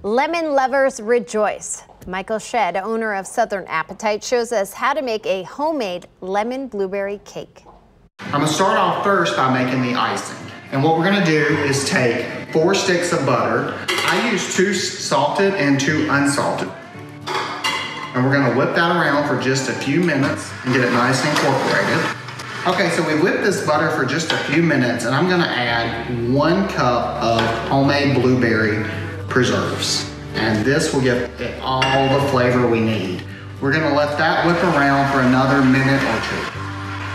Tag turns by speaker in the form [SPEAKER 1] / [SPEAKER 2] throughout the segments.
[SPEAKER 1] Lemon lovers rejoice. Michael Shedd, owner of Southern Appetite, shows us how to make a homemade lemon blueberry cake.
[SPEAKER 2] I'm gonna start off first by making the icing. And what we're gonna do is take 4 sticks of butter. I use 2 salted and 2 unsalted. And we're gonna whip that around for just a few minutes and get it nice and incorporated. Okay, so we whipped this butter for just a few minutes, and I'm gonna add 1 cup of homemade blueberry preserves. And this will give it all the flavor we need. We're gonna let that whip around for another minute or 2.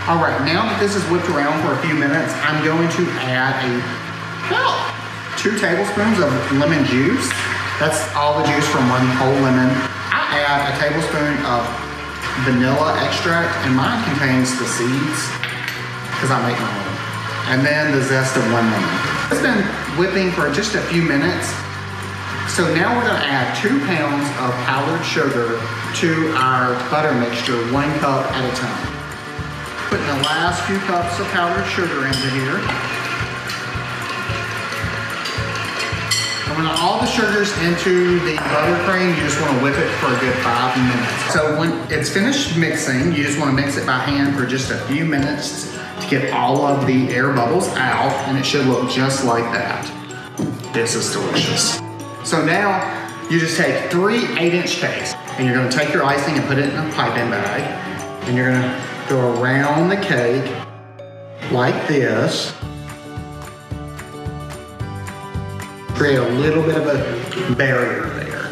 [SPEAKER 2] All right, now that this is whipped around for a few minutes, I'm going to add about 2 tablespoons of lemon juice. That's all the juice from 1 whole lemon. I add a tablespoon of vanilla extract, and mine contains the seeds, because I make my own. And then the zest of 1 lemon. It's been whipping for just a few minutes. So now we're gonna add 2 pounds of powdered sugar to our butter mixture, 1 cup at a time. Putting the last few cups of powdered sugar into here. And when all the sugar's into the buttercream, you just wanna whip it for a good 5 minutes. So when it's finished mixing, you just wanna mix it by hand for just a few minutes to get all of the air bubbles out, and it should look just like that. This is delicious. So now you just take 3 8-inch cakes, and you're gonna take your icing and put it in a piping bag, and you're gonna go around the cake like this. Create a little bit of a barrier there.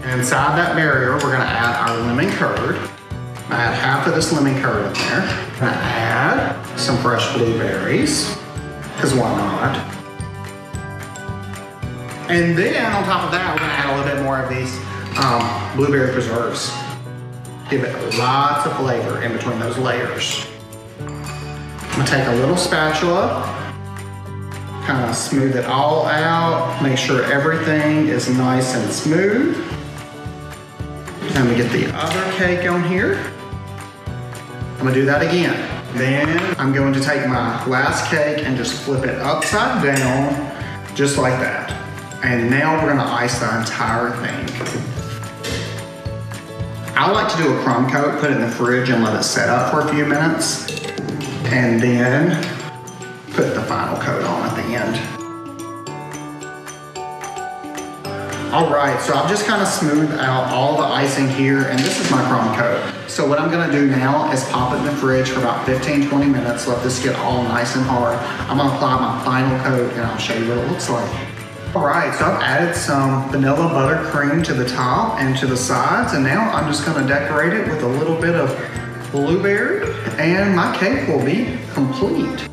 [SPEAKER 2] And inside that barrier, we're gonna add our lemon curd. I add half of this lemon curd in there. I'm gonna add some fresh blueberries, because why not? And then on top of that, we're gonna add a little bit more of these blueberry preserves. Give it lots of flavor in between those layers. I'm gonna take a little spatula, kind of smooth it all out, make sure everything is nice and smooth. Then we get the other cake on here. I'm gonna do that again. Then I'm going to take my last cake and just flip it upside down, just like that. And now we're gonna ice the entire thing. I like to do a crumb coat, put it in the fridge and let it set up for a few minutes, and then put the final coat on at the end. All right, so I've just kind of smoothed out all the icing here, and this is my crumb coat. So what I'm gonna do now is pop it in the fridge for about 15-20 minutes, let this get all nice and hard. I'm gonna apply my final coat, and I'll show you what it looks like. All right, so I've added some vanilla buttercream to the top and to the sides, and now I'm just gonna decorate it with a little bit of blueberry, and my cake will be complete.